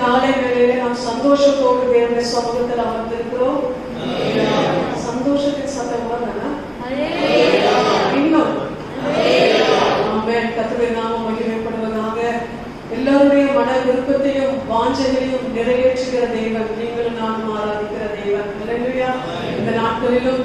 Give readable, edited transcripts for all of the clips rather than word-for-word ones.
காலை வேளையில நாம் சந்தோஷத்தோடு தேவனுடைய சமூகத்தில் அமர்ந்திருக்கிறோம். சந்தோஷத்தின் சத்தம் இன்னும் கர்த்தருடைய நாமம் மகிமைப்படுவதாக. எல்லாருடைய மன விருப்பத்தையும் வாஞ்சைகளையும் நிறைவேற்றுகிற தேவன், நீங்களும் நானும் ஆராதிக்கிற தேவன். இந்த நாட்களிலும்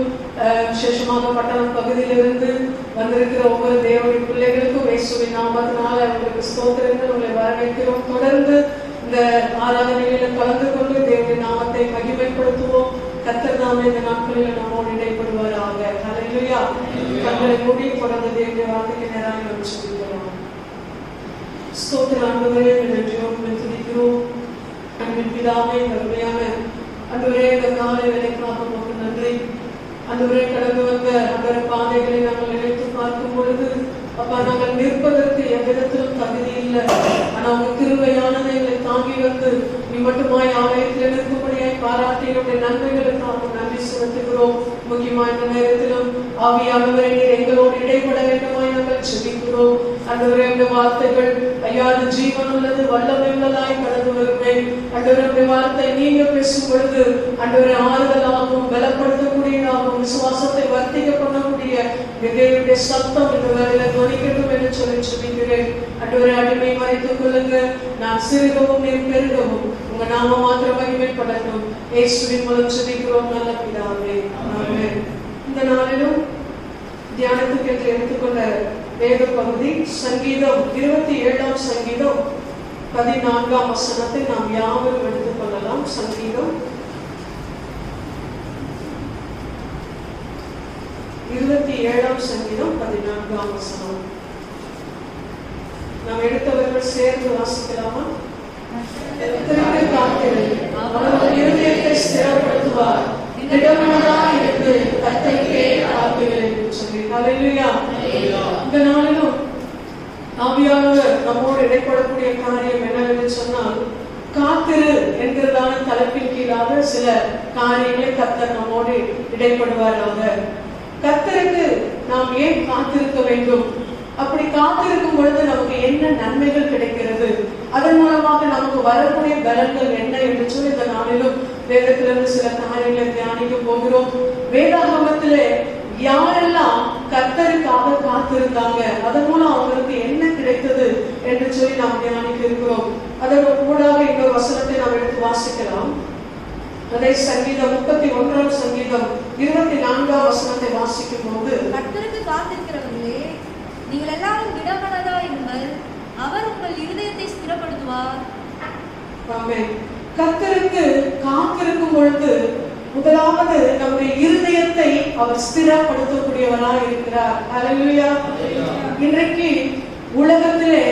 விசேஷமாக பட்டணம் பகுதியிலிருந்து வந்திருக்கிற ஒவ்வொரு தேவனுடைய பிள்ளைகளுக்கும் இயேசுவின் நாமத்தினால உங்களுக்கு ஸ்தோத்திரங்கள், உங்களை வரவேற்கிறோம். தொடர்ந்து இந்த ஆராதனைகளில் கலந்து கொண்டு தேவனுடைய நாமத்தை மகிமைப்படுத்துவோம். கர்த்தர் நாம இந்த நாட்களில் நம்மோடு இடைப்படுவாராக. ஹல்லேலூயா. கண்களை மூடி தொடர்ந்து தேவனுடைய வார்த்தைக்கு நேராக நாம் செல்கிறோம். ஸ்தோத்திர ஆண்டவரே, நன்றியோடு துதிக்கிறோம். அன்பின் பிதாவே, கருணையான ஆண்டவரே, இந்த காலை வேளைக்காக உமக்கு நன்றி. ஆண்டவரே, கடந்து வந்த அந்த பாதைகளை நாங்கள் நினைத்து பார்க்கும் பொழுது அப்பா, நாங்கள் நிற்பதற்கு எவ்விதத்திலும் தகுதி இல்லை. ஆனால் உங்க கிருபையானதை எங்களை தாங்கி வந்து நீ மட்டுமாய் ஆலயத்தில் நிற்கும்படியாய் பாராட்டினுடைய நன்மைகளுக்காக நன்றி செலுத்துகிறோம். முக்கியமா இந்த நேரத்திலும் ஆவியானவரை நீர் எங்களோடு இடைப்பட வேண்டுமாய் நாங்கள் செபிக்கிறோம். ஆண்டவரே, இந்த வார்த்தைகள் ஐயா, அது ஜீவன் உள்ளது, வல்லமை உள்ளதாய் கடந்து வருவேன். ஆண்டவரே, வார்த்தை நீங்க பேசும் பொழுது ஆண்டவரை ஆறுதலாகவும் பலப்படுத்தக்கூடியதாகவும் விசுவாசத்தை வர்த்திக்க பண்ணக்கூடிய தேவனுடைய சத்தம் இந்த வேளையில துணிக்கட்டும் என்று சொல்லி செபிக்கிறேன். ஆண்டவரே, அடிமை மறைத்துக் கொள்ளுங்க. நான் சிறுகவும் நீர் பெருகவும் உங்க நாம மாத்திரம் மகிமைப்படட்டும். இயேசுவின் மூலம் செபிக்கிறோம் நல்ல பிதாவே, ஆமென். இந்த நாளிலும் தியானத்துக்கு என்று எடுத்துக்கொண்ட வேத பகுதி சங்கீதம் 27 சங்கீதம் 14 வசனத்தை நாம் யாவரும் எடுத்துக் கொள்ளலாம். சங்கீதம் 27 சங்கீதம் 14 வசனம். நாம் எடுத்தவர்கள் சேர்ந்து வாசிக்கலாமா? அவர் இருதயத்தை ஸ்திரப்படுத்துவார், திடமனதாய் இருந்து கர்த்தருக்கே காத்திருங்கள் என்று சொல்லி. ஹல்லேலூயா. இந்த நாளிலும் ஆவியானவர் நம்மோடு இடைப்படக்கூடிய காரியம் என்னவென்று சொன்னால், காத்திரு என்கிறதான தலைப்பின் கீழாக சில காரியங்களை கர்த்தர் நம்மோடு இடைப்படுவாராக. கர்த்தருக்கு நாம் ஏன் காத்திருக்க வேண்டும்? அப்படி காத்திருக்கும் பொழுது நமக்கு என்ன நன்மைகள் கிடைக்கிறது? அதன் மூலமாக நமக்கு வரக்கூடிய பலன்கள் என்ன என்று சொல்லி இந்த நாளிலும் வேதத்திலிருந்து சில காரியங்களை தியானிக்க போகிறோம். வேதாகமத்திலே யாரெல்லாம் கர்த்தருக்காக காத்திருந்தாங்க, அதன் மூலம் அவங்களுக்கு என்ன கிடைத்தது என்று சொல்லி நாம் தியானிக்க இருக்கிறோம். அதற்கு கூடாக இன்னொரு வசனத்தை நாம் எடுத்து வாசிக்கலாம். அதை சங்கீதம் 31 சங்கீதம் 24 வசனத்தை வாசிக்கும் போது, கர்த்தருக்கு காத்திருக்கிறவர்களே, நீங்கள் எல்லாரும் திடமனதா இருங்கள், அவர் உங்கள் இருதயத்தை ஸ்திரப்படுத்துவார். ஆமென். கர்த்தருக்கு காத்திருக்கும் பொழுது முதலாவது நம்முடைய இருதயத்தை அவர் ஸ்திரப்படுத்தக்கூடியவராக இருக்கிறார். ஹல்லேலூயா. இன்றைக்கு உலகத்திலே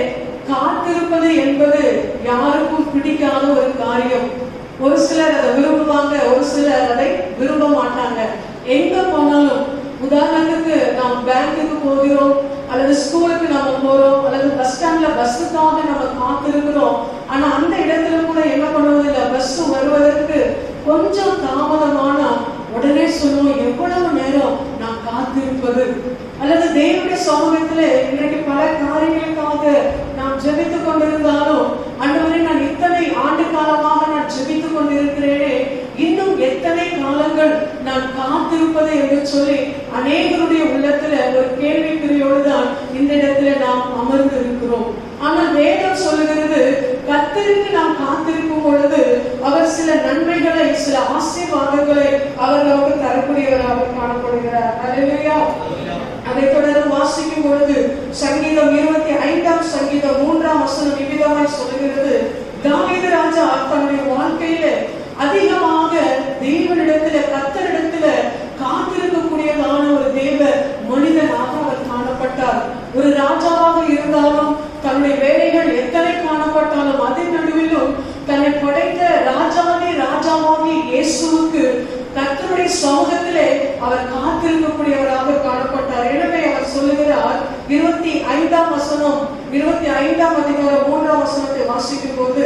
காத்திருப்பது என்பது யாருக்கும் பிடிக்காத ஒரு காரியம். ஒரு சிலர் அதை விரும்புவாங்க, ஒரு சிலர் அதை விரும்ப மாட்டாங்க. எங்க போனாலும், உதாரணத்துக்கு நாம் பேங்குக்கு போகிறோம், அல்லது ஸ்கூலுக்கு நம்ம போறோம், அல்லது பஸ் ஸ்டாண்ட்ல பஸ்ஸுக்காக நம்ம காத்திருக்கிறோம். ஆனா அந்த இடத்துல கூட என்ன பண்ணுவதில்லை, பஸ் வருவதற்கு கொஞ்சம் தாமதமான உடனே சொல்லுவோம், எவ்வளவு நேரம் நான் காத்திருப்பது. அல்லது தேவனுடைய சமூகத்திலே இன்றைக்கு பல காரியங்களுக்காக நாம் ஜெபித்துக் கொண்டிருந்தாலும், ஆண்டவரே, நான் இத்தனை ஆண்டு காலமாக நான் ஜெபித்துக் கொண்டிருக்கிறேனே, இன்னும் எத்தனை காலங்கள் நான் காத்திருப்பது என்று சொல்லி அநேகருடைய உள்ளத்துல ஒரு கேள்விக்குறியோடு தான் இந்த இடத்துல நாம் அமர்ந்து இருக்கிறோம். ஆனால் வேதம் சொல்லுகிறது, கர்த்தருக்கு நாம் காத்திருக்கும் பொழுது அவர் சில நன்மைகளை, சில ஆசீர்வாதங்களை அவர் நமக்கு தரக்கூடியவராக காணப்படுகிறார். ஹல்லேலூயா. அதை தொடர்ந்து வாசிக்கும் பொழுது சங்கீதம் 25 சங்கீதம் 3 வசனம் விவிதமாய் சொல்லுகிறது, தாவீது ராஜா தன்னுடைய வாழ்க்கையில அதிகமாக தேவனிடத்துல, கர்த்தரிடத்துல காத்திருக்கக்கூடியதான ஒரு தேவ மனிதனாக அவர் காணப்பட்டார். ஒரு ராஜாவாக இருந்தாலும், தன்னுடைய வேலைகள் எத்தனை காணப்பட்டாலும், அதன் நடுவிலும் தன்னை படைத்த ராஜாவாகி இயேசுவுக்கு கர்த்தருடைய சமூகத்திலே அவர் காத்திருக்கக்கூடியவராக காணப்பட்டார். எனவே அவர் சொல்லுகிறார், 25 வசனம் 25 அதிகாரம் 3 வசனத்தை வாசிக்கும் போது,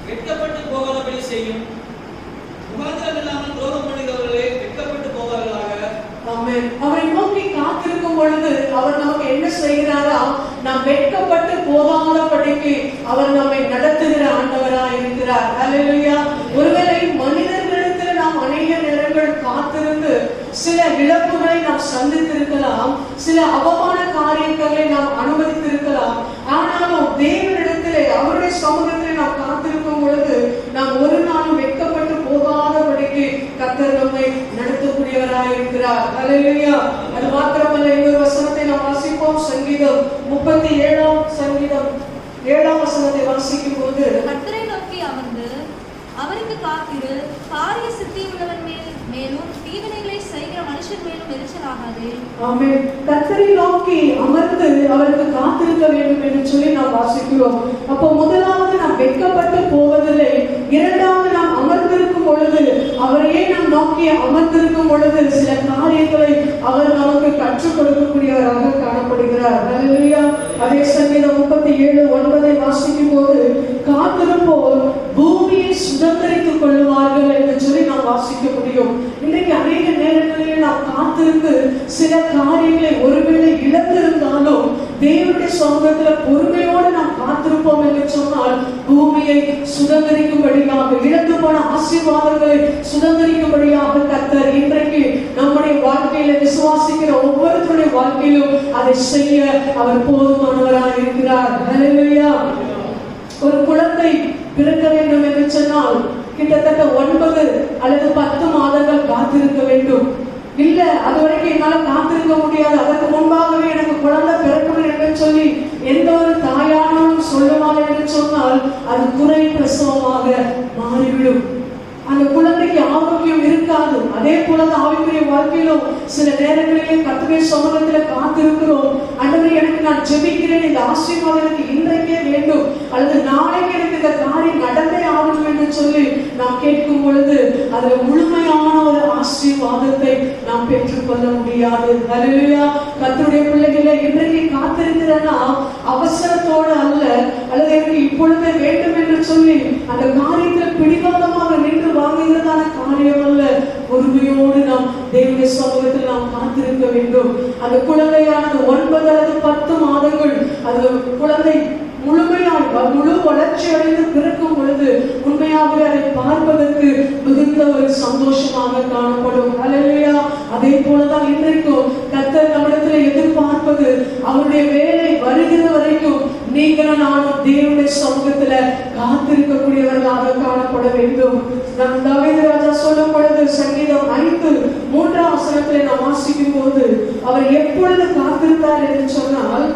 வெட்கப்பட்டு போகாதபடி செய்யும், முகாந்திரம் இல்லாமல் துரோகம் பண்ணுகிறவர்களே வெட்கப்பட்டு போவார்களாக. ஆமென். அவரை நோக்கி காத்திருக்கும் காத்திருக்கும் பொழுது அவர் நமக்கு என்ன செய்கிறாரா, நாம் வெட்கப்பட்டு போகாதபடிக்கு அவர் நம்மை நடத்துகிற ஆண்டவராய் இருக்கிறார். ஹல்லேலூயா. ஒருவேளை மனிதர்களிடத்தில் நாம் அநேக நேரங்கள் காத்திருந்து சில இழப்புகளை நாம் சந்தித்திருக்கலாம், சில அவமான காரியங்களை நாம் அனுமதித்திருக்கலாம். ஆனாலும் தேவனிடத்திலே அவருடைய சமூகத்திலே நாம் காத்திருக்கும் பொழுது நாம் ஒரு நாளும் வெட்கப்பட்டு போகாதபடிக்கு கர்த்தர் நம்மை நடத்தக்கூடியவராய் இருக்கிறார். ஹல்லேலூயா. அது மாத்திரமல்ல, இன்னொரு வசனத்தை நாம் வாசிப்போம். சங்கீதம் 37 சங்கீதம் 7 வசனத்தை வாசிக்கும் போது, கர்த்தரை நோக்கி அமர்ந்து அவருக்கு காத்திரு, காரிய சித்தி உள்ளவன் மேலும் தீவினைகளை செய்கிற மனுஷன் மேலும் எரிச்சலாகாதே. ஆமென். கர்த்தரை நோக்கி அமர்ந்து அவருக்கு காத்திருக்க வேண்டும் என்று சொல்லி நாம் வாசிக்கிறோம். அப்போ முதலாவது நாம் வெட்கப்பட்டு போவதில்லை, இரண்டாவது நாம் அமர்ந்திருக்கும் பொழுது, அவரையே நாம் நோக்கி அமர்ந்திருக்கும் பொழுது சில காரியங்களை அவர் நமக்கு கற்றுக் கொடுக்கக்கூடியவராக காணப்படுகிறார். ஹல்லேலூயா. அதே சங்கீதம் 37:9 வாசிக்கும் போது, காத்திருப்போர் பூமியை சுதந்திரித்துக் கொள்வார்கள் என்று சொல்லி நாம் வாசிக்க முடியும். இன்றைக்கு அநேக நேரங்களில் நாம் காத்திருந்து சில காரியங்களை ஒருவேளை இழந்திருந்தாலும் தேவனுடைய சமூகத்தில் பொறுமையோடு நாம் காத்திருப்போம் என்று சொன்னால் பூமியை சுதந்திரிக்கும்படியாக, இழந்து போன ஆசீர்வாதங்களை சுதந்திரிக்கும்படியாக கர்த்தர் இன்றைக்கு நம்முடைய வாழ்க்கையில விசுவாசிக்கிற ஒவ்வொருத்தருடைய வாழ்க்கையிலும் அதை செய்ய அவர் போதுமானவராக இருக்கிறார். ஹல்லேலூயா. ஒரு குழந்தை பிறக்க வேண்டும் என்று சொன்னால் கிட்டத்தட்ட 9 அல்லது 10 மாதங்கள் காத்திருக்க வேண்டும். இல்ல, அது வரைக்கும் என்னால காத்திருக்க முடியாது, அதற்கு முன்பாகவே எனக்கு குழந்தை பிறக்கணும் என்று சொல்லி எந்த ஒரு தாயானாலும் சொல்லுவாள் என்று சொன்னால் அது குறை பிரசவமாக மாறிவிடும். அந்த குழந்தைக்கு ஆரோக்கியம் இருக்காது. அதே போல ஆவிக்குரிய வாழ்க்கையிலும் சில நேரங்களிலே கர்த்தருடைய சமூகத்துல காத்திருக்கிறோம். ஆண்டவரே, எனக்கு நான் ஜெபிக்கிறேன், இந்த ஆசீர்வாதம் எனக்கு இன்றைக்கே வேண்டும், அல்லது நாளைக்கு எனக்கு இந்த காரியம் நடந்தே ஆகணும் என்று சொல்லி நாம் கேட்கும் பொழுது அதுல முழுமையான ஒரு ஆசீர்வாதத்தை நாம் பெற்றுக்கொள்ள முடியாது. ஹல்லேலூயா. கர்த்தருடைய பிள்ளைகளை இன்றைக்கு காத்திருக்கிறேன்னா அவசரத்தோடு அல்ல, அல்லது எனக்கு இப்பொழுதே வேண்டும் என்று சொல்லி அந்த காரியத்தில் பிடிவாதமாக நின்று வாங்குகிறதான காரியம் அல்ல. பொறுமையோடு நாம் தேவனுடைய சமூகத்தில் நாம் காத்திருக்க வேண்டும். அந்த குழந்தையானது 9 அல்லது 10 மாதங்கள் அந்த குழந்தை முழுமையாய் முழு வளர்ச்சி அடைந்து பிறக்கும் பொழுது உண்மையாகவே அதை பார்ப்பதற்கு மிகுந்த ஒரு சந்தோஷமாக காணப்படும். ஹல்லேலூயா. அதே போலதான் இன்றைக்கும் கர்த்தர் நம்மிடத்தில் எதிர்பார்ப்பது, அவருடைய வேலை வருகிற வரைக்கும் நீங்களும் நானும் தேவனுடைய சமூகத்துல காத்திருக்கக்கூடியவர்களாக காணப்பட வேண்டும். நம் தாவீது ராஜா சொல்லும் பொழுது சங்கீதம் 5:3 வசனத்திலே நாம் வாசிக்கும் போது அவர் எப்பொழுது காத்திருந்தார் என்று சொன்னால்,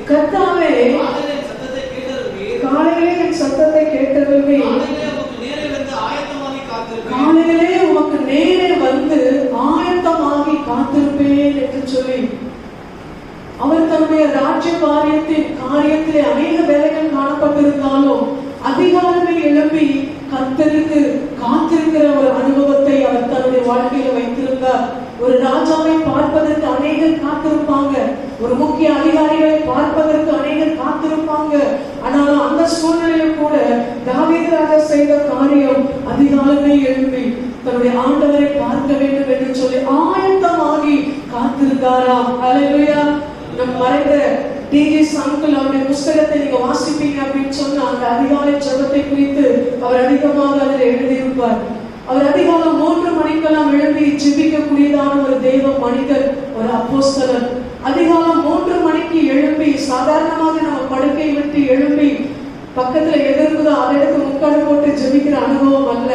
கர்த்தாவே, காலையிலே என் சத்தத்தை கேட்டருள்வீர், காலையிலே உமக்கு நேரே வந்து ஆயத்தமாகி காத்திருப்பேன் என்று சொல்லி அவர் தன்னுடைய ராஜ்ய காரியத்திலே அநேக வேலைகள் காணப்பட்டிருந்தாலும் அதிகாலமே எழுப்பி கர்த்தருக்கு காத்திருக்கிற ஒரு அனுபவத்தை அவர் தன்னுடைய வாழ்க்கையில வைத்திருந்தார். ஒரு ராஜாவை பார்ப்பதற்கு அநேகர் காத்திருப்பாங்க, ஒரு முக்கிய அதிகாரிகளை பார்ப்பதற்கு அநேகர் காத்திருப்பாங்க. ஆனாலும் அந்த சூழ்நிலையில் கூட தாவீது ராஜா செய்த காரியம் அதிகாலமே எழுப்பி தன்னுடைய ஆண்டவரை பார்க்க வேண்டும் என்று சொல்லி ஆயத்தமாகி காத்திருந்தாராம். ஹல்லேலூயா. நம் மறைந்த டிஜிஎஸ் அங்கிள் அவருடைய புஸ்தகத்தை நீங்க வாசிப்பீங்க அப்படின்னு சொன்னா அந்த அதிகாலை ஜெபத்தை குறித்து அவர் அதிகமாக அதில் எழுதியிருப்பார். அவர் அதிகாலம் 3 மணிக்கெல்லாம் எழுப்பி ஜெபிக்கக்கூடியதான ஒரு தெய்வ மனிதர், ஒரு அப்போஸ்தலர். அதிகாலம் 3 மணிக்கு எழுப்பி சாதாரணமாக நம்ம படுக்கை விட்டு எழுப்பி பக்கத்துல எதிர்க்குதோ அதை எடுத்து முக்காடு போட்டு ஜெபிக்கிற அனுபவம் அல்ல.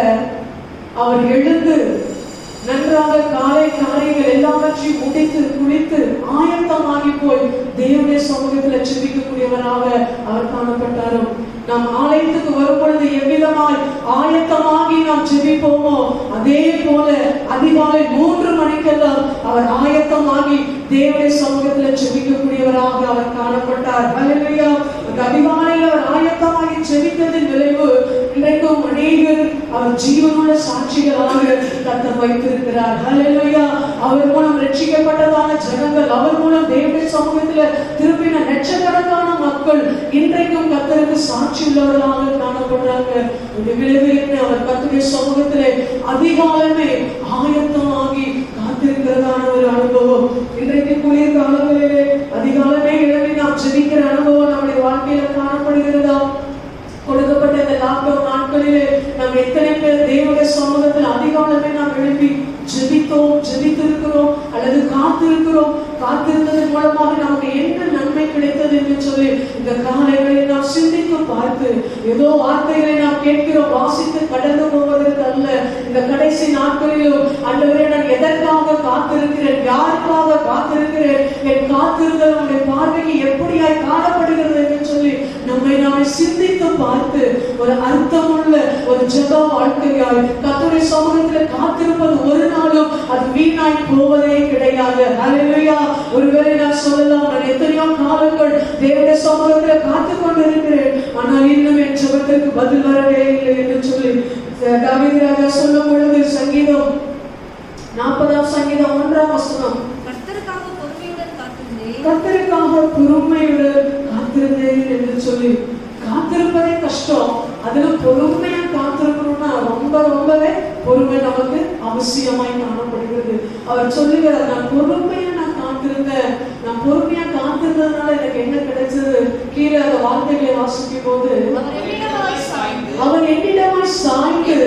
அவர் எழுந்து நன்றாக காலை காரியங்கள் எல்லாவற்றையும் முடித்து குளித்து ஆயத்தமாகி போய் தேவனுடைய சமூகத்துல ஜெபிக்கக்கூடியவராக அவர் காணப்பட்டாரும். நாம் ஆலயத்துக்கு வரும் பொழுது எவ்விதமாய் ஆயத்தமாகி நாம் ஜெபிப்போமோ அதே போல அதிகாலை 3 மணிக்கெல்லாம் அவர் ஆயத்தமாகி தேவனுடைய சமூகத்துல ஜெபிக்கக்கூடியவராக அவர் காணப்பட்டார். ஹல்லேலூயா. அதிகாலையில் அவர் ஆயத்தமாகி ஜெபித்ததின் விளைவு இன்றைக்கும் அநேகர் அவர் ஜீவனுள்ள சாட்சிகளாக கர்த்தர் வைத்திருக்கிறார். ஹல்லேலூயா. அவர் மூலம் ரட்சிக்கப்பட்டதான ஜனங்கள், அவர் மூலம் தேவனுடைய சமூகத்துல திரும்பின லட்சக்கணக்கான மக்கள் இன்றைக்கும் கர்த்தருக்கு சாட்சி உள்ளவர்களாக காணப்படுறாங்க. விளைவு என்ன? அவர் கர்த்தருடைய சமூகத்திலே அதிகாலமே ஆயத்தமாகி காத்திருக்கிறதான ஒரு அனுபவம். இன்றைக்கு குளிர் காலங்களிலே அதிகாலமே எழுப்பி நாம் ஜெபிக்கிற அனுபவம் நம்முடைய வாழ்க்கையில காணப்படுகிறதா? கொடுக்கப்பட்ட இந்த லாக்டவுன் நாட்களிலே நாம் எத்தனை பேர் தேவனுடைய சமூகத்தில் அதிகாலமே நாம் எழுப்பி ஜெபித்திருக்கிறோம் அல்லது காத்திருந்ததன் மூலமாக நமக்கு என்ன நன்மை கிடைத்தது என்று சொல்லி இந்த காலைகளில் நாம் சிந்தித்து பார்த்து ஏதோ வார்த்தைகளை நாம் கேட்கிறோம், வாசித்து கடந்து போவதற்கு அல்ல. இந்த கடைசி நாட்களிலும் ஆண்டவரே நான் எதற்காக காத்திருக்கிறேன், யாருக்காக காத்திருக்கிறேன், என் காத்திருந்தல் நம்முடைய பார்வைக்கு எப்படியாய் காணப்படுகிறது என்று சொல்லி நம்மை நாமே சிந்தித்து பார்த்து ஒரு அர்த்தமுள்ள ஒரு ஜெப வாழ்க்கையாய் கர்த்தருடைய சமூகத்தில் காத்திருப்பது ஒரு நாளும் அது வீணாய் போவதே கிடையாது. ஹல்லேலூயா. ஒருவேளை நான் சொல்லலாம், நான் எத்தனையோ காலங்கள் தேவனுடைய சமூகத்தில் காத்துக் கொண்டிருக்கிறேன், ஆனால் இன்னும் என் ஜெபத்திற்கு பதில் வரவே இல்லை என்று சொல்லி தாவீது ராஜா சொல்லும் பொழுது சங்கீதம் 40ஆம் சங்கீதம் 1ஆம் வசனம், கர்த்தருக்காக பொறுமையுடன் காத்திருந்தேன் என்று சொல்லி காத்திருப்பதே கஷ்டம். அதுல பொறுமையா காத்திருக்கணும்னா ரொம்பவே பொறுமை நமக்கு அவசியமாய் காணப்படுகிறது. அவர் சொல்லுகிறார், நான் பொறுமையா காத்திருந்தேன். நான் பொறுமையா காத்திருந்ததுனால எனக்கு என்ன கிடைச்சது? கீழே அந்த வார்த்தைகளை வாசிக்கும் போது அவர் என்னிடமாய் சாய்ந்து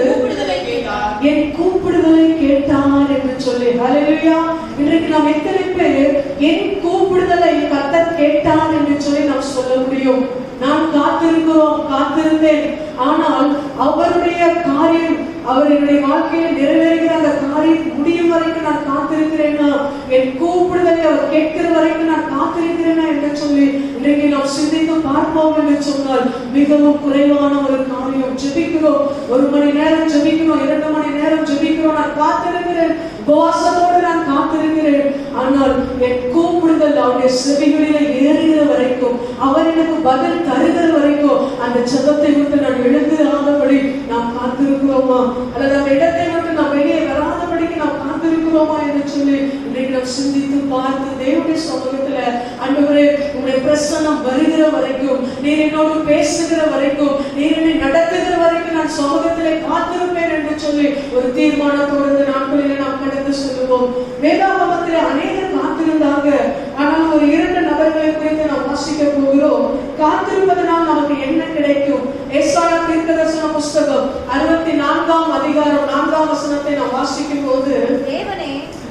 என் கூப்பிடுதலை கேட்டார் என்று சொல்லி. ஹல்லேலூயா. இன்றைக்கு நாம் எத்தனை பேர் என் கூப்பிடுதலை கர்த்தர் கேட்டார் என்று சொல்லி நாம் சொல்ல முடியும்? நான் காத்திருந்தேன், ஆனால் அவருடைய காரியம், அவருடைய வாழ்க்கையில் நிறைவேறுகிற அந்த காரியம் முடியும் வரைக்கும் நான் காத்திருக்கிறேனா, என் கூப்பிடுதலை அவர் கேட்கிற வரைக்கும் நான் காத்திருக்கிறேனா என்று சொல்லி இன்றைக்கு நாம் சிந்தித்து பார்ப்போம் என்று சொன்னால் மிகவும் குறைவான ஒரு காரியம். ஜெபிக்கிறோம், 1 மணி நேரம் ஜெபிக்கிறோம், 2 மணி நேரம் ஜெபிக்கிறோம், நான் காத்திருக்கிறேன், உபவாசத்தோடு நான் காத்திருக்கிறேன். ஆனால் என் கூப்பிடுதல் அவருடைய செவிகளிலே ஏறுகிற வரைக்கும், அவர் எனக்கு பதில் தருகிற வரைக்கும் அந்த ஜெபத்தை விட்டு நான் எழுந்து ஆனபடி நாம் காத்திருக்கிறோமா, அல்லது அந்த இடத்தை விட்டு நாம் வெளியே வராதபடிக்கு நாம் காத்திருக்கிறோமா என்று சொல்லி இன்றைக்கு நாம் சிந்தித்து பார்த்து தேவனுடைய சமூகத்துல ஆண்டவரே உங்களுடைய பிரசன்னம் வருகிற வரைக்கும், நீர் என்னோடு பேசுகிற வரைக்கும், நீர் என்னை நடத்துகிற வரைக்கும் நான் சமூகத்திலே காத்திருப்பேன் என்று சொல்லி ஒரு தீர்மானத்தோடு இந்த நாட்களிலே நாம் கடந்து செல்லுவோம். வேதாகமத்திலே அநேகர் காத்திருந்தாங்க, ஆனால் ஒரு 2 நபர்களை குறித்து நாம் வாசிக்க போகிறோம். காத்திருப்பதனால் நமக்கு என்ன கிடைக்கும்? ஏசாயா தீர்க்கதரிசன புஸ்தகம் 64ஆம் அதிகாரம் 4ஆம் வசனத்தை நாம் வாசிக்கும் போது,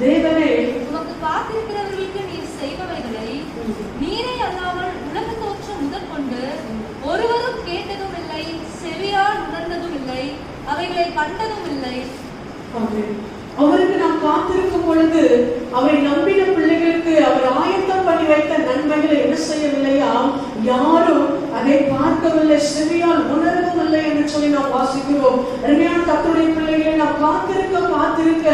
தேவனே உமக்கு காத்திருக்கிறவர்களுக்கு நீர் செய்பவைகளை நீரே அல்லாமல் உலக தோற்றம் முதற்கொண்டு ஒருவரும் கேட்டதும் இல்லை, செவியால் உணர்ந்ததும் இல்லை, அவைகளை கண்டதும் இல்லை. அவருக்கு நாம் காத்திருக்கும் பொழுது அவரை நம்பின பிள்ளைகளுக்கு அவர் ஆயத்தம் பண்ணி வைத்த நன்மைகளை என்ன செய்யவில்லையா, யாரும் அதை பார்க்கவில்லை, செவியால் உணரவும் இல்லை என்று சொல்லி நாம் வாசிக்கிறோம். அருமையான கர்த்தருடைய பிள்ளைகளை நாம் காத்திருக்க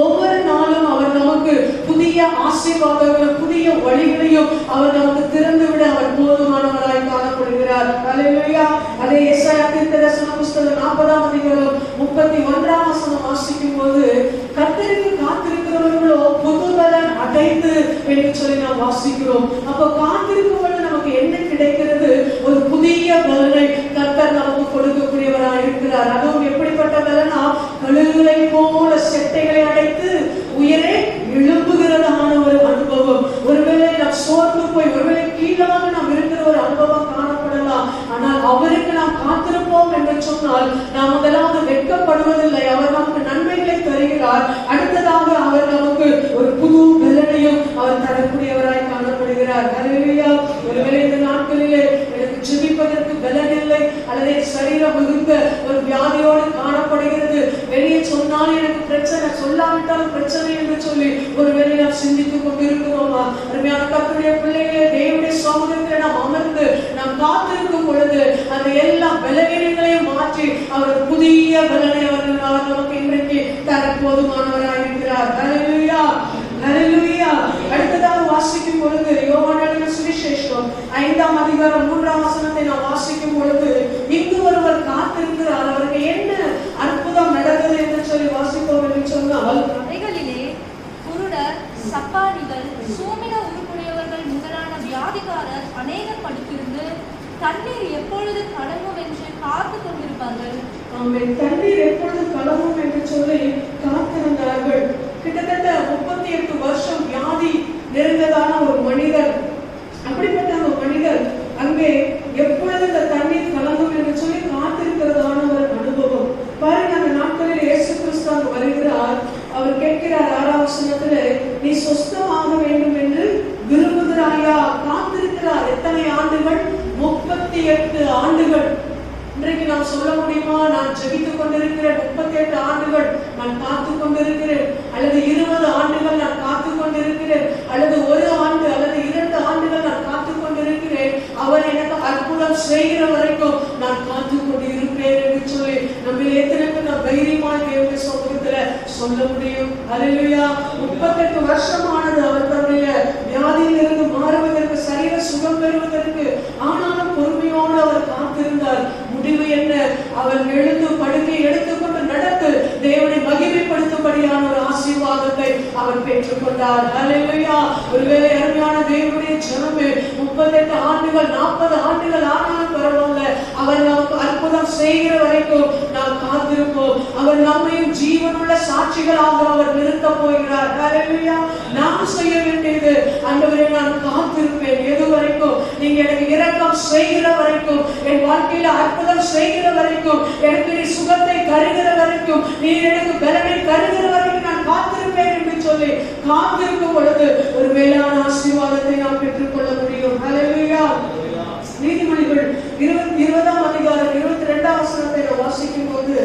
ஒவ்வொரு நாளும் அவர் நமக்கு புதிய ஆசீர்வாதங்களும் புதிய வழிகளையும் அவர் நமக்கு திறந்துவிட அவர் போதுமானவராய் காணப்படுகிறார். ஹல்லேலூயா. அதே ஏசாயா தீர்க்கதரிசன புஸ்தகம் 40ஆம் அதிகாரம் 31ஆம் வசனம் வாசிக்கும் போது, கர்த்தருக்கு காத்திருக்கிறவர்களோ புது பலன் அடைந்து என்று சொல்லி நாம் வாசிக்கிறோம். அப்போ காத்திருக்கும் பொழுது நமக்கு என்ன கிடைக்கிறது? ஒரு புதிய பலனை கர்த்தர் நமக்கு கொடுக்கக்கூடியவராக இருக்கிறார். அதுவும் எப்படிப்பட்ட பலனா, கழுகுகளை போல செட்டைகளை அடைத்து உயரே எழும்புகிறதான ஒரு அனுபவம். ஒருவேளை நாம் சோர்ந்து போய் ஒருவேளை கீழாக நாம் இருக்கிற ஒரு அனுபவம் காணப்படலாம், ஆனால் அவருக்கு நாம் காத்திருப்போம் என்று சொன்னால் நாம் முதலாவது வெட்கப்படுவதில்லை. அவர் நமக்கு நன்மைகளை தருகிறார், அடுத்ததாக அவர் நமக்கு ஒரு புது பலனையும் அவர் தரக்கூடியவராய் காணப்படுகிறார். ஹல்லேலூயா. ஒருவேளை இந்த நாட்களிலே எனக்கு ஜெபிப்பதற்கு பலன் இல்லை, அல்லது சரீரம் மிகுந்த ஒரு வியாதியோடு காணப்படுகிறது, வெளியே சொன்னால் எனக்கு பிரச்சனை, சொல்லாவிட்டாலும் பிரச்சனை என்று சொல்லி ஒருவேளை நாம் சிந்தித்துக் கொண்டிருக்கிறோமா? அருமையான கர்த்தருடைய பிள்ளைகளே, தேவனுடைய சமூகத்தில் நாம் அமர்ந்து நாம் காத்திருக்கும் பொழுது அந்த எல்லா பலவீனங்களையும் மாற்றி அவர் புதிய பலனை அவர் நமக்கு இன்றைக்கு தர போதுமானவராக இருக்கிறார். ஹல்லேலூயா, ஹல்லேலூயா. அடுத்ததாக வாசிக்கும் பொழுது யோவான் எழுதின சுவிசேஷம் 5ஆம் அதிகாரம் 3ஆம் வசனத்தை நாம் வாசிக்கும் பொழுது, இங்கு ஒருவர் காத்திருக்கிறார், அவருக்கு என்ன அற்புதம் நடந்தது என்று சொல்லி வாசிப்போம் என்று சொன்னால், அவைகளிலே குருடர், சப்பானிகள், சூமின உருப்புடையவர்கள் முதலான வியாதிகாரர் அநேகர் படுத்திருந்து தண்ணீர் எப்பொழுது கலங்கும் என்று காத்து கொண்டிருப்பார்கள். தண்ணீர் எப்பொழுது கலங்கும் என்று சொல்லி காத்திருந்தார்கள். கிட்டத்தட்ட 30 38 வருஷம் வியாதி நிறைந்ததான ஒரு மனிதர். அப்படிப்பட்ட அந்த மனிதர் அங்கே எப்பொழுது இந்த தண்ணீர் கலங்கும் என்று சொல்லி காத்திருக்கிறதான ஒரு அனுபவம். பாருங்க, அந்த நாட்களில் இயேசு கிறிஸ்து அங்கு வருகிறார். அவர் கேட்கிறார் 6ஆம் வசனத்துல, நீ சொஸ்தமாக வேண்டும் என்று விரும்புகிறாயா? காத்திருக்கிறார். எத்தனை ஆண்டுகள்? 38 ஆண்டுகள். இன்றைக்கு நாம் சொல்ல முடியுமா, நான் ஜெபித்துக் கொண்டிருக்கிறேன் 38 ஆண்டுகள் நான் காத்துக் கொண்டிருக்கிறேன், அல்லது 20 ஆண்டுகள் நான் காத்துக் கொண்டிருக்கிறேன், அல்லது 1 ஆண்டு அல்லது 2 ஆண்டுகள் நான் காத்துக் கொண்டிருக்கிறேன், அவர் எனக்கு அற்புதம் செய்கிற வரைக்கும் நான் காத்துக் கொண்டு இருப்பேன் என்று சொல்லி நம்ம எத்தனை பேர் நாம் தைரியமாய் தேவனுடைய சமூகத்துல சொல்ல முடியும்? அல்லேலூயா. 38 வருஷமானது அவர் தன்னுடைய வியாதியிலிருந்து மாறுவதற்கு, சரீர சுகம் பெறுவதற்கு. ஆனாலும் பொறுமையோடு அவர் காத்திருந்தார். முடிவு என்ன? அவர் எழுந்து படுக்கை எடுத்துக்கொண்டு நடந்து தேவனை மகிமைப்படுத்தும்படியான ஒரு ஆசீர்வாதத்தை அவர் பெற்றுக்கொண்டார். அல்லேலூயா. ஒருவேளை அருமையான தேவனுடைய ஜனமே, 38 ஆண்டுகள் 40 ஆண்டுகள் ஆனாலும் பரவாயில்ல, அவர் நமக்கு அற்புதம் செய்கிற வரைக்கும் நாம் காத்திருப்போம். அவர் நம்மையும் ஜீவனுள்ள சாட்சிகளாக அவர் நிறுத்த போகிறார். அல்லேலூயா. நாம் செய்ய வேண்டியது, ஆண்டவரே நான் காத்திருப்பேன். எது வரைக்கும்? நீங்க எனக்கு இரக்கம் செய்கிற வரைக்கும், என் வாழ்க்கையில அற்புதம் செய்கிற வரைக்கும், எனக்கு நீ சுகத்தை தருகிற வரைக்கும், நீ எனக்கு பலனை தருகிற வரைக்கும் நான் காத்திருப்பேன் என்று சொல்லி காத்திருக்கும் பொழுது ஒரு மேலான ஆசீர்வாதத்தை நாம் பெற்றுக்கொள்ள முடியும். அல்லேலூயா. நீதிமொழிகள் 20ஆம் அதிகாரம் 22ஆம் வசனத்தை நாம் வாசிக்கும் போது,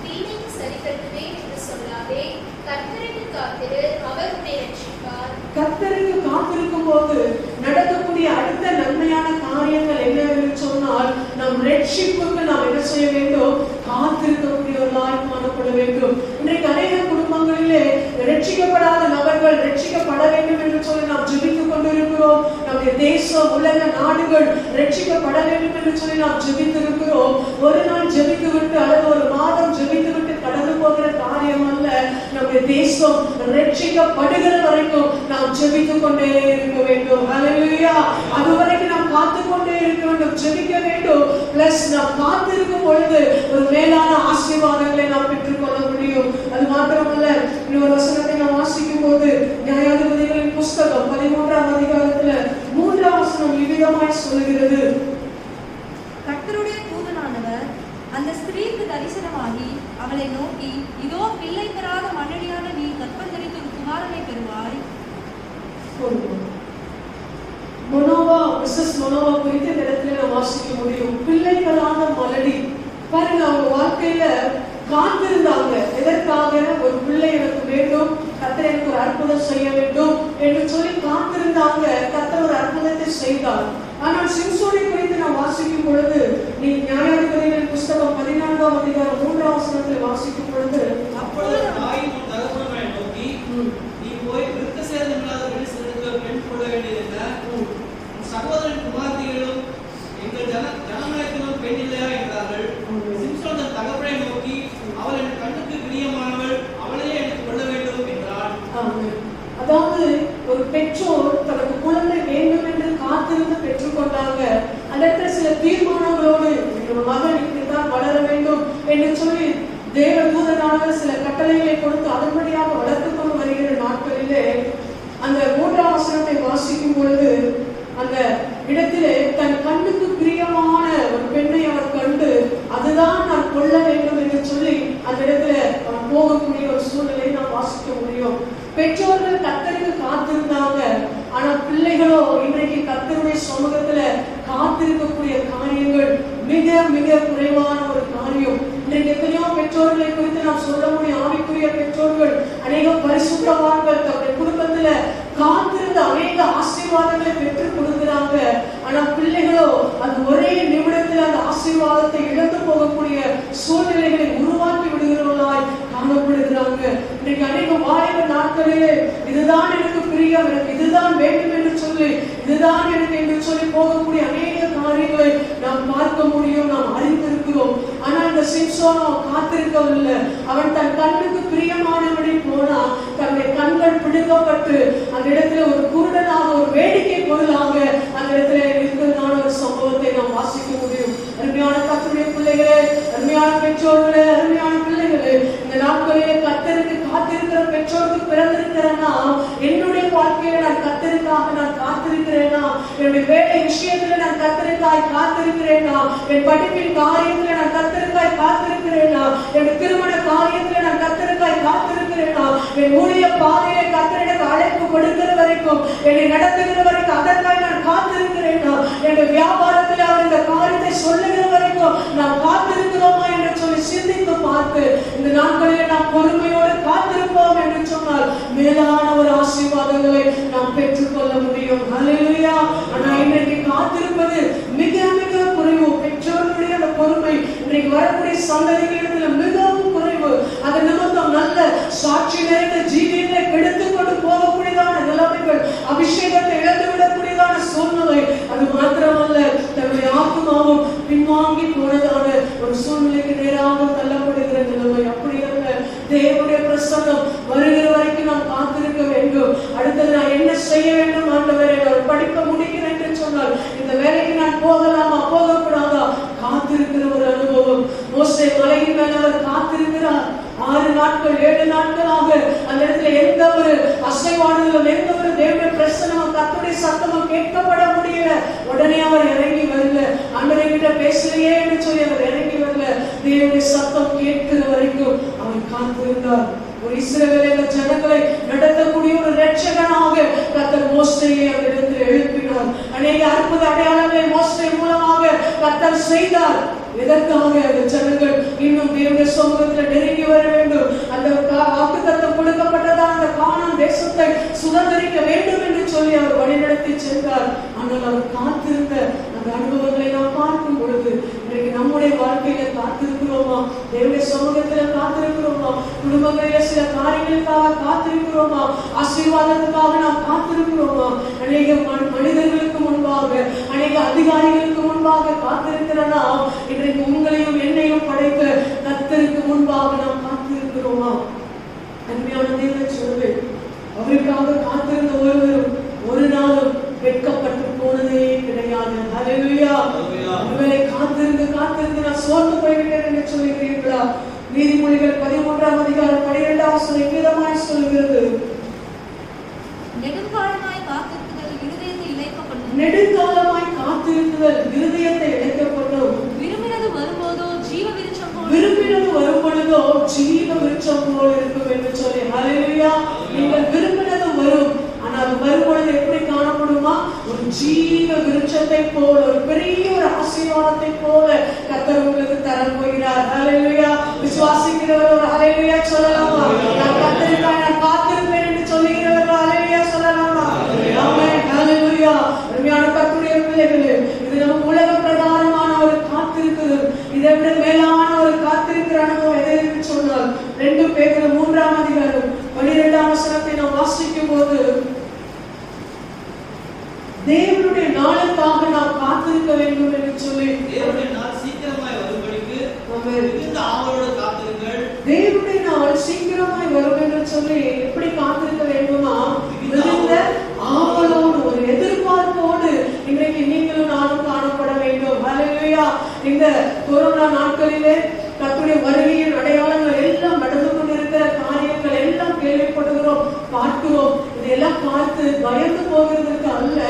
தீமைக்கு சரி கட்டுவேன் என்று சொல்லாதே, கர்த்தருக்கு காத்திரு, அவர் உன்னை ரட்சிப்பார். கர்த்தருக்கு காத்திருக்கும் போது நடக்கக்கூடிய அடுத்த நன்மையான காரியங்கள் என்னவென்று சொன்னால், நம் ரட்சிப்புக்கு நாம் என்ன செய்ய வேண்டும்? காத்திருக்கக்கூடியவர்களாய் காணப்பட வேண்டும். இன்றைக்கு அநேக குடும்பங்களிலே ரட்சிக்கப்படாத நபர்கள் ரட்சிக்கப்பட வேண்டும் என்று சொல்லி நாம் ஜெபித்துக் கொண்டிருக்கிறோம். நம்முடைய தேசம், உலக நாடுகள் ரட்சிக்கப்பட வேண்டும் என்று சொல்லி நாம் ஜெபித்திருக்கிறோம். ஒரு நாள் ஜெபித்து விட்டு அல்லது ஒரு மாதம் ஜெபித்து விட்டு கடந்து போகிற காரியம் அல்ல. நம்முடைய தேசம் ரட்சிக்கப்படுகிற வரைக்கும் நாம் ஜெபித்துக் கொண்டே இருக்க வேண்டும். அல்லேலூயா. அதுவரைக்கும் நாம் காத்துக் கொண்டே இருக்க வேண்டும், ஜெபிக்க வேண்டும். பிளஸ் நாம் காத்திருக்கும் பொழுது ஒரு மேலான ஆசீர்வாதங்களை நாம் பெற்றுக்கொள்ள முடியும். அது மாத்திரமல்ல, இன்னொரு வசனத்தை நாம் வாசிக்கும் போது நியாயாதிபதிகளின் புஸ்தகம் 13ஆம் அதிகாரத்துல 3ஆம் வசனம் இவ்விதமாய் சொல்லுகிறது. கர்த்தருடைய தூதனானவர் அந்த ஸ்திரீக்கு தரிசனமாகி அவளை நோக்கி, இதோ பிள்ளை பெறாத மண்ணடியான நீ கர்ப்பந்தரித்து ஒரு குமாரனை பெறுவாய். மனோவா, மிஸ்ஸஸ் மனோவா குறித்து இந்த இடத்துல நாம் வாசிக்க முடியும். பிள்ளை பெறாத மலடி. பாருங்க, அவங்க வாழ்க்கையில காத்திருந்தாங்க. எதற்காக? ஒரு பிள்ளை எனக்கு வேண்டும், கர்த்தர் எனக்கு ஒரு அற்புதம் செய்ய வேண்டும் என்று சொல்லி காத்திருந்தாங்க. கர்த்தர் ஒரு அற்புதத்தை செய்தார். ஆனால் சிம்சோனை குறித்து நாம் வாசிக்கும் பொழுது, நீ நியாயாதிபதிகளின் புஸ்தகம் 14ஆம் அதிகாரம் 3ஆம் வசனத்தில் வாசிக்கும் பொழுது, அப்பொழுது தாயின் உன் தகப்பனை நோக்கி, நீ போய் விருத்த சேதனம் இல்லாத பெண்ணிடத்தில் பெண் கொள்ள வேண்டியதில்லை. உன் சகோதரன் குமார்த்திகளும் எங்கள் ஜனநாயகத்திலும் பெண் இல்லையா என்றார்கள். சிம்சோன் தன் தகப்பனை நோக்கி, அவள் என் கண்ணுக்கு பிரியமானவள், அவளையே எனக்கு கொள்ள வேண்டும் என்றாள். அதாவது ஒரு பெற்றோர் தனக்கு குழந்தை வேண்டும் என்று காத்திருந்து பெற்றுக்கொண்டாங்க. அந்த இடத்துல சில தீர்மானங்களோடு மகன் இப்படித்தான் வளர வேண்டும் என்று சொல்லி தேவ தூதனானவர் சில கட்டளைகளை கொடுத்து அதன்படியாக வளர்த்துக் கொண்டு வருகிற நாட்களிலே அந்த 3ஆம் வசனத்தை வாசிக்கும் பொழுது, அந்த இடத்திலே தன் கண்ணுக்கு பிரியமான ஒரு பெண்ணை அவர் கண்டு அதுதான் நான் கொள்ள வேண்டும் என்று சொல்லி அந்த இடத்துல போகக்கூடிய ஒரு சூழ்நிலை நாம் வாசிக்க முடியும். பெற்றோர்கள் கர்த்தருக்கு காத்திருந்தாங்க. ஆனா பிள்ளைகளோ இன்றைக்கு கர்த்தருடைய சமூகத்துல காத்திருக்கக்கூடிய காரியங்கள் மிக மிக குறைவான ஒரு காரியம். இன்றைக்கு எத்தனையோ பெற்றோர்களை குறித்து நாம் சொல்ல முடியும். ஆவிக்குரிய பெற்றோர்கள், அநேக பரிசுத்தவான்கள் தன்னுடைய குடும்பத்துல காத்திருந்த அநேக ஆசீர்வாதங்களை பெற்றுக் கொடுக்கிறாங்க. ஆனா பிள்ளைகளோ அது ஒரே நிமிடத்தில் அந்த ஆசீர்வாதத்தை இழந்து போகக்கூடிய சூழ்நிலைகளை உருவாக்கி விடுகிறவர்களாய் காணப்படுகிறாங்க. இன்றைக்கு அநேக வாலிப நாட்களிலே இதுதான் எனக்கு பிரியம், எனக்கு இதுதான் வேண்டும் என்று சொல்லி, இதுதான் எனக்கு என்று சொல்லி போகக்கூடிய அநேக காரியங்களை நாம் பார்க்க முடியும், நாம் அறிந்திருக்கிறோம். ஆனால் இந்த சிம்சோனோ காத்திருக்கவில்லை. அவன் தன் கண்ணுக்கு பிரியமானபடி போனா தன்னுடைய கண்கள் பிடுங்கப்பட்டு அந்த இடத்துல ஒரு குருடனாக, ஒரு வேடிக்கை பொருளாக அந்த இடத்துல இருக்கிறதான ஒரு சம்பவத்தை நாம் வாசிக்க முடியும். அருமையான கர்த்தருடைய பிள்ளைகளே, அருமையான பெற்றோர்களே, அருமையான பிள்ளைகளே, இந்த நாட்களிலே கர்த்தருக்கு காத்திருக்க விஷயத்துல நான் கர்த்தருக்காய் காத்திருக்கிறேனா, என் படிப்பின் காரியத்துல நான் கர்த்தருக்காய் காத்திருக்கிறேனா, என் திருமண காரியத்துல நான் கர்த்தருக்காய் காத்திருக்கிறேனா, என் ஊழிய பாதையில கர்த்தருக்கு அழைப்பு கொடுக்கிற வரைக்கும், என்னை நடத்துகிற வரைக்கும் அதற்காக நான் காத்திருக்கிறேனா, என் வியாபாரத்தில் அவர் இந்த காரியத்தை சொல்லுகிற வரைக்கும் நான் காத்திருக்கிறோமா என்று சொல்லி சிந்தித்து பார்த்து இந்த நாட்களில் நாம் பொறுமையோடு காத்திருப்போம் என்று சொன்னால் மேலான ஒரு ஆசீர்வாதங்களை நாம் பெற்றுக்கொள்ள முடியும். ஹல்லேலூயா. ஆனால் இன்றைக்கு காத்திருப்பது மிக மிக குறைவு. பெற்றோர்களுடைய அந்த பொறுமை இன்றைக்கு வரக்கூடிய சந்ததிகளிடத்தில் மிகவும் குறைவு. அது நிமித்தம் நல்ல சாட்சி நிறைந்த ஜீவியங்களை கெடுத்துக் கொண்டு போகக்கூடியதான நிலைமைகள், அபிஷேகத்தை இழந்துவிடக்கூடியதான சூழ்நிலை. அது மாத்திரமல்ல, தன்னுடைய ஆத்மாவும் பின்வாங்கி போனதான ஒரு சூழ்நிலைக்கு நேராக தள்ளப்படுகிற நிலைமை. அப்படி அல்ல, தேவனுடைய பிரசன்னம் வருகிற வரைக்கும் நாம் காத்திருக்க வேண்டும். அடுத்தது நான் என்ன செய்ய வேண்டும் ஆண்டவரே, நான் படிக்க முடிக்கிறேன் என்று சொன்னால் இந்த வேலைக்கு நான் போகலாமா போகக்கூடாதா, காத்திருக்கிற ஒரு அனுபவம். மோசே மலையின் மேல் அவர் காத்திருக்கிறார். 6 நாட்கள் 7 நாட்களாக அந்த இடத்துல எந்த ஒரு அசைவாடுதலும், எந்த ஒரு தேவனுடைய பிரசன்னமும் கர்த்தருடைய சத்தமும் கேட்கப்பட முடியல. உடனே அவர் இறங்கி வரல. ஆண்டவரே கிட்ட பேசலையே என்று சொல்லி அவர் இறங்கி வரல. தேவனுடைய சத்தம் கேட்கிற வரைக்கும் அவர் காத்திருந்தார். ஒரு இஸ்ரவேல ஜனங்களை நடத்தக்கூடிய ஒரு இரட்சகனாக கர்த்தர் மோசேயை அந்த இடத்தில் எழுப்பினார். அநேக அற்புத அடையாளங்களை மோசே மூலமாக கர்த்தர் செய்தார். எதற்காக? அந்த ஜனங்கள் இன்னும் தேவனுடைய சமூகத்தில் நெருங்கி வர வேண்டும், அந்த வாக்குத்தத்தம் கொடுக்கப்பட்டதான அந்த கானான் தேசத்தை சுதந்திரிக்க வேண்டும் என்று சொல்லி அவர் வழிநடத்தி சென்றார். ஆனால் அவர் காத்திருந்த அந்த அனுபவங்களை நாம் பார்க்கும் பொழுது இன்றைக்கு நம்முடைய வாழ்க்கையில காத்திருக்கிறோமா? தேவனுடைய சமூகத்தில் காத்திருக்கிறோமா? குடும்பங்களில சில காரியங்களுக்காக காத்திருக்கிறோமா? ஆசீர்வாதத்துக்காக நாம் காத்திருக்கிறோமா? அநேக மனிதர்களுக்கு முன்பாக, அநேக அதிகாரிகளுக்கு முன்பாக காத்திருக்கிறனா, இன்றைக்கு உங்களையும் என்னையும் படைத்த கர்த்தருக்கு முன்பாக நாம் காத்திருக்கிறோமா? அன்மையான தேவன் சொல்வேன், அவருக்காக காத்திருந்த ஒருவரும் ஒரு நாளும் வெட்கப்பட்டு போனதே கிடையாது. ஹல்லேலூயா. ஒருவேளை காத்திருந்து நான் சோர்ந்து போய்விட்டேன் என்று சொல்லுகிறீர்களா? நீதிமொழிகள் 13ஆம் அதிகாரம் 12ஆம் வசனம் விதமாய் சொல்கிறது, நெடுங்காலமாய் காத்திருக்குதல் இருதயத்தை இளைக்கப்படும். நெடுங்காலமாய் காத்திருக்குதல் இருதயத்தை இளைக்கப்படும். விரும்பினது வரும்போதோ ஜீவ விருட்சம் போல், விரும்பினது வரும்பொழுதோ ஜீவ விருட்சம் போல் இருக்கும் என்று சொல்லி. ஹல்லேலூயா. நீங்கள் விரும்பினது வரும், ஆனால் வரும்பொழுது எப்படி காணப்படுமா? ஒரு ஜீவ விருட்சத்தை போல, ஒரு பெரிய ஒரு ஆசீர்வாதத்தை போல கர்த்தர் உங்களுக்கு தர போகிறார். ஹல்லேலூயா. விசுவாசிக்கிறவர் ஒரு ஹல்லேலூயா சொல்லலாமா? நான் கர்த்தருக்காக நான் காத்திருப்பேன் என்று சொல்லுகிறவர் ஹல்லேலூயா சொல்லலாமா? ஆமென். ஹல்லேலூயா. அருமையான கர்த்தருடைய பிள்ளைகளே, இது நம்ம உலக பிரகாரமான ஒரு காத்திருக்கிறது. இதை விட மேலான ஒரு காத்திருக்கிற அனுபவம் எது என்று சொன்னால் 2 பேதுரு 3ஆம் அதிகாரம் 12ஆம் வசனத்தை நாம் வாசிக்கும் போது, தேவனுடைய நாளுக்காக நாம் காத்திருக்க வேண்டும் என்று சொல்லி, தேவனுடைய நாள் சீக்கிரமாய் வரும்படிக்கு மிகுந்த ஆவலோடு காத்திருங்கள். தேவனுடைய நாள் சீக்கிரமாய் வரும் என்று சொல்லி எப்படி காத்திருக்க வேண்டுமா? மிகுந்த ஆவலோடு, ஒரு எதிர்பார்ப்போடு இன்றைக்கு நீங்களும் நானும் காணப்பட வேண்டும். ஹல்லேலூயா. இந்த கொரோனா நாட்களிலே கர்த்தருடைய வருகையின் அடையாளங்கள் எல்லாம் நடந்து கொண்டிருக்கிற காரியங்கள் எல்லாம் கேள்விப்படுகிறோம், பார்க்கிறோம். இதெல்லாம் பார்த்து பயந்து போகிறதுக்கு அல்ல,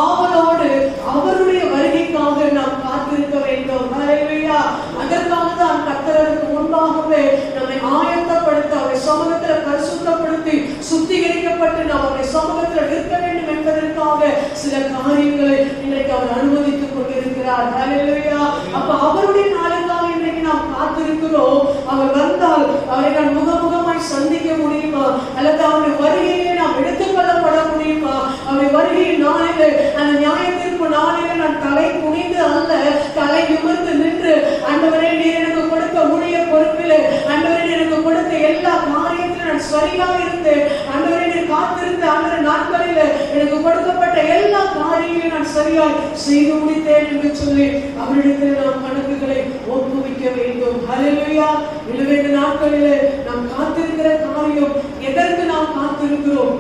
ஆவலோடு அவருடைய வருகைக்காக நாம் காத்திருக்க வேண்டும். ஹல்லேலூயா. அதற்காக தான் கர்த்தருக்கு முன்பாகவே நம்மை ஆயத்தப்படுத்த, அவருடைய சமூகத்தில் பரிசுத்தப்படுத்தி சுத்திகரிக்கப்பட்டு நாம் அவருடைய சமூகத்தில் நிற்க வேண்டும் என்பதற்காக சில காரியங்களை இன்றைக்கு அவர் அனுமதித்துக் கொண்டிருக்கிறார். ஹல்லேலூயா. அப்ப அவருடைய நாளுக்காக இன்றைக்கு நாம் காத்திருக்கிறோம். அவர் வந்தால் அவரை நான் முகமுகமாய் சந்திக்க முடியுமா? அல்லது அவருடைய வருகையிலே நாம் எடுத்துக்கொள்ளப்பட முடியுமா? அவருடைய வருகையின் நாளிலே, அந்த நியாயத்திற்கு நாளிலே நான் தலை குனிந்து அல்ல, தலை நிமிர்ந்து நின்று, ஆண்டவரே நீர் எனக்கு கொடுத்த ஊழிய பொறுப்பிலே, ஆண்டவரே எனக்கு கொடுத்த எல்லா காரியத்திலும் நான் சரியாக இருந்தேன், ஆண்டவரே நீர் காத்திருந்த அந்த நாட்களிலே எனக்கு கொடுக்கப்பட்ட எல்லா காரியங்களையும் நான் சரியாய் செய்து முடித்தேன் என்று சொல்லி அவரிடத்தில் நாம் கணக்குகளை ஒப்புவிக்க வேண்டும். ஹல்லேலூயா. இந்த நாட்களிலே நாம் காத்திருக்கிற காரியம், எதற்கு நாம் காத்திருக்கிறோம்?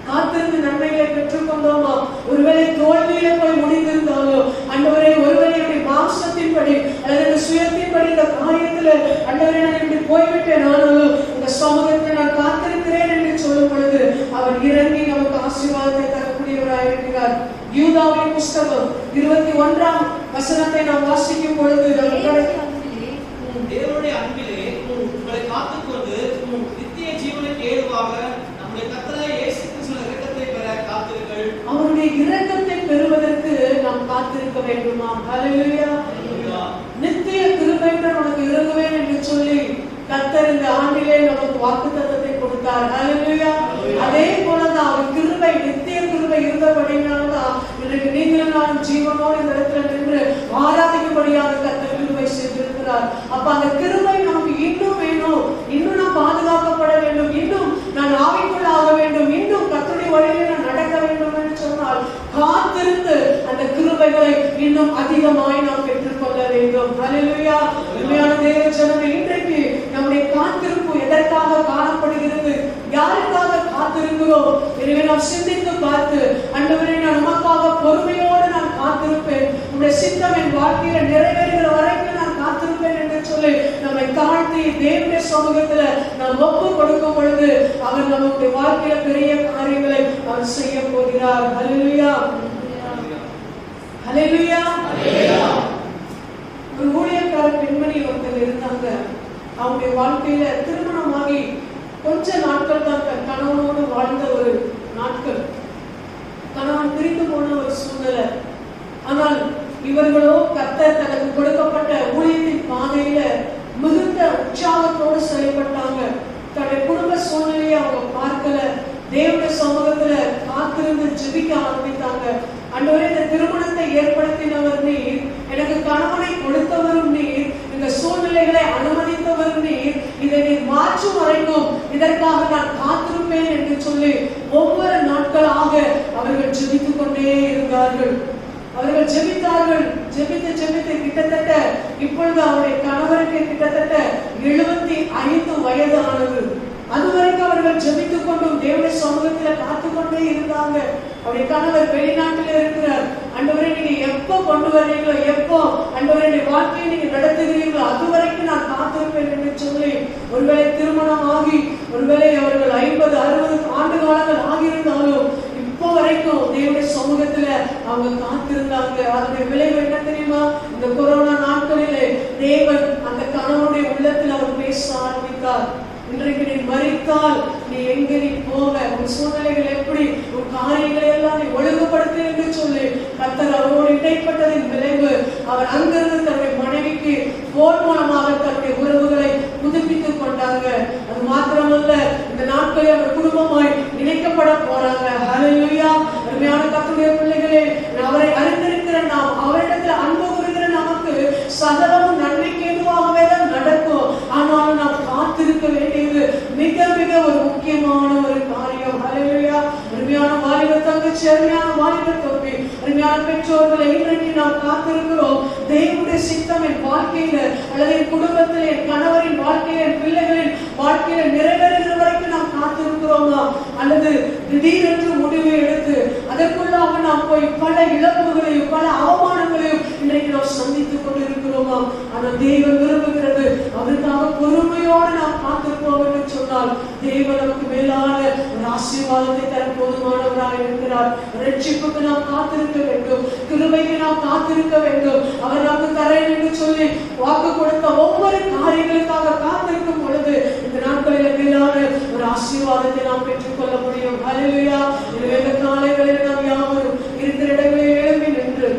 காத்திருந்து நன்மைகளை பெற்றுக் கொண்டோமா? ஒருவேளை தோல்வியில போய் முடிந்திருந்தாலோ, ஆண்டவரே ஒருவேளை என்னுடைய மாம்சத்தின்படி அல்லது சுயத்தின்படி இந்த காரியத்துல ஆண்டவரே நான் இப்படி போய்விட்டேன், ஆனாலும் இந்த சமூகத்தில் நான் காத்திருக்கிறேன் என்று சொல்லும் பொழுது அவர் இறங்கி நமக்கு ஆசீர்வாதத்தை தரக்கூடியவராய் இருக்கிறார். யூதாவின் புஸ்தகம் 21ஆம் வசனத்தை நாம் வாசிக்கும் பொழுது தேவனுடைய அன்பிலே உங்களை காத்துக்கொண்டு நித்திய ஜீவனுக்கு ஏதுவாக நம்முடைய கர்த்தராகிய இயேசு கிறிஸ்துவின் இரக்கத்தை பெற காத்திருங்கள். அவருடைய இரக்கத்தை பெறுவதற்கு நாம் காத்திருக்க வேண்டுமா? ஹல்லேலூயா. நித்திய கிருபையுடன் உனக்கு இறங்குவேன் என்று சொல்லி கர்த்தர் இந்த ஆண்டிலே நமக்கு வாக்குத்தத்தத்தை கொடுத்தார். ஹல்லேலூயா. அதே போலதான் அவர் கிருபை, நித்திய கிருபை இருந்தபடினால்தான் இன்றைக்கு நீங்களும் நானும் ஜீவனோடு இந்த இடத்துல நின்று ஆராதிக்கும்படியாக கர்த்தர் கிருபை செய்திருக்கிறார். அப்ப அந்த கிருபை நமக்கு இன்னும் வேணும், இன்னும் நான் பாதுகாக்கப்பட வேண்டும், இன்னும் நான் ஆவிக்குள் ஆக வேண்டும், இன்னும் கர்த்தருடைய வழியிலே நான் நடக்க வேண்டும் என்று சொன்னால் காத்திருந்து அந்த கிருபைகளை இன்னும் அதிகமாய் நாம் பெற்றுக்கொள்ள வேண்டும். ஹல்லேலூயா. உண்மையான தேவ ஜனமே, இன்றைக்கு நம்முடைய காத்திருப்பு எதற்காக காணப்படுகிறது? யாருக்காக காத்திருக்கிறோம்? எனவே நாம் சிந்தித்து பார்த்து, ஆண்டவரே நான் உமக்காக பொறுமையோடு நான் காத்திருப்பேன், உம்முடைய சித்தம் என் வாழ்க்கையில நிறைவேறுகிற வரைக்கும் நான் காத்திருப்பேன் என்று சொல்லி நம்மை தாழ்த்தி தேவனுடைய சமூகத்துல நாம் ஒப்பு கொடுக்கும் பொழுது அவர் நம்முடைய வாழ்க்கையில பெரிய காரியங்களை அவர் செய்ய போகிறார். ஹல்லேலூயா. ஹல்லேலூயா. ஒரு ஊழியக்கார பெண்மணி ஒருத்தர் இருந்தாங்க. அவங்களுடைய வாழ்க்கையில திருமணமாகி கொஞ்ச நாட்கள் தான் கணவனோடு வாழ்ந்த ஒரு நாட்கள். கணவன் பிரிந்து போன ஒரு சூழ்நிலை. ஆனால் இவர்களோ கர்த்தர் தனக்கு கொடுக்கப்பட்ட ஊழியத்தின் பாதையில மிகுந்த உற்சாகத்தோடு செயல்பட்டாங்க. தன்னுடைய குடும்ப சூழ்நிலையை அவங்க பார்க்கல, தேவனுடைய சமூகத்துல காத்திருந்து ஜெபிக்க ஆரம்பித்தாங்க. ஆண்டவரே, இந்த திருமணத்தை ஏற்படுத்தினவர் நீர், எனக்கு கணவனை கொடுத்தவரும் நீர், இந்த சூழ்நிலைகளை அனுமதித்தவரும் நீர், இதை நீர் மாற்றும் வரைக்கும் இதற்காக நான் காத்திருப்பேன் என்று சொல்லி ஒவ்வொரு நாட்களாக அவர்கள் ஜெபித்துக் கொண்டே இருந்தார்கள். அவர்கள் ஜெபித்தார்கள். ஜெபித்து கிட்டத்தட்ட இப்பொழுது அவருடைய கணவருக்கு கிட்டத்தட்ட 75 வயது ஆனது. அதுவரைக்கும் அவர்கள் ஜெபித்துக் கொண்டும் தேவனுடைய சமூகத்துல காத்துக்கொண்டே இருந்தாங்க. அவருடைய கணவர் வெளிநாட்டில் இருக்கிறார். ஆண்டவரே, நீங்க எப்போ கொண்டு வர்றீங்களோ, எப்போ ஆண்டவரே வாழ்க்கையை நீங்க நடத்துகிறீங்களோ அது வரைக்கும் நான் காத்திருப்பேன் என்று சொல்லி, ஒருவேளை திருமணம் ஆகி ஒருவேளை அவர்கள் 50-60 ஆண்டு காலங்கள் ஆகியிருந்தாலும் இப்போ வரைக்கும் தேவனுடைய சமூகத்துல அவங்க காத்திருந்தாங்க. அதனுடைய விளைவு என்ன தெரியுமா? இந்த கொரோனா நாட்களிலே தேவன் அந்த கணவனுடைய உள்ளத்தில் அவர் பேச ஆரம்பித்தார். இன்றைக்கு நீ மரித்தால் நீ எங்க நீ போவ, உன் சூழ்நிலைகள் எப்படி, உன் காரியங்களை எல்லாம் நீ ஒழுங்குபடுத்து என்று சொல்லி கர்த்தர் அவரோடு இடைப்பட்டதின் விளைவு அவர் அங்கிருந்து தன்னுடைய மனைவிக்கு போன் மூலமாக தன்னுடைய உறவுகளை புதுப்பித்துக் கொண்டாங்க. அது மாத்திரமல்ல, இந்த நாட்களில் அவர் குடும்பமாய் இணைக்கப்பட போறாங்க. ஹல்லேலூயா. அருமையான கர்த்தருடைய பிள்ளைகளே, அவரை அறிந்திருக்கிற நாம், அவரிடத்தில் அன்பு கூறுகிற நமக்கு சகலமும் நன்மைக்கு ஏதுவாகவே தான் நடக்கும். ஆனாலும் நாம் காத்திருக்க வேண்டியது மிக மிக ஒரு முக்கியமான ஒரு காரியம். ஹல்லேலூயா. அருமையான வாலிப தங்கச்சி, அருமையான வாலிப தம்பி, அருமையான பெற்றோர்களை, இன்றைக்கு நாம் காத்திருக்கிறோம். தேவனுடைய சித்தம் என் வாழ்க்கையில அல்லது என் குடும்பத்தில், என் கணவரின் வாழ்க்கையில, என் பிள்ளைகளின் வாழ்க்கையில நிறைவேறுகிற வரைக்கும் நாம் காத்திருக்கிறோமா? அல்லது திடீரென்று முடிவை எடுத்து அதற்குள்ளாக நாம் போய் பல இழப்புகளையும் பல அவமானங்களையும் இன்றைக்கு நாம் சந்தித்துக் கொண்டிருக்கிறோமா? ஆனால் தேவன் விரும்புகிறது அவருக்காக பொறுமையோடு நாம் காத்திருப்போம் என்று சொன்னால் தேவன் நமக்கு மேலான ஒரு ஆசீர்வாதத்தை தர போதுமானவராக இருக்கிறார். ரட்சிப்புக்கு நாம் காத்திருக்க வேண்டும், கிருபைக்கு நாம் காத்திருக்க வேண்டும். அவர் நமக்கு தரேன் என்று சொல்லி வாக்கு கொடுத்த ஒவ்வொரு காரியங்களுக்காக காத்திருக்கும் பொழுது இந்த நாட்களில் மேலான ஒரு ஆசீர்வாதத்தை நாம் பெற்றுக்கொள்ள முடியும். ஹல்லேலூயா. எனவே இந்த காலைகளில் நாம் யாவரும் இருக்கிற இடங்களில் எழுப்பி நின்று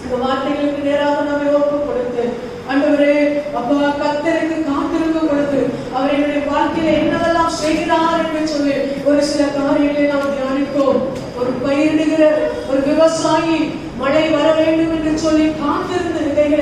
இந்த வார்த்தைகளுக்கு நேராக நம்மை ஒப்பு கொடுத்து, ஆண்டவரே அப்பா, கர்த்தருக்கு காத்திருக்கும் பொழுது அவர் என்னுடைய வாழ்க்கையில என்னவெல்லாம் செய்கிறார் என்று சொல்லி ஒரு சில காரியங்களை நாம் தியானித்தோம். ஒரு பயிரிடுகிற ஒரு விவசாயி மழை வர வேண்டும் என்று சொல்லி காத்திருந்து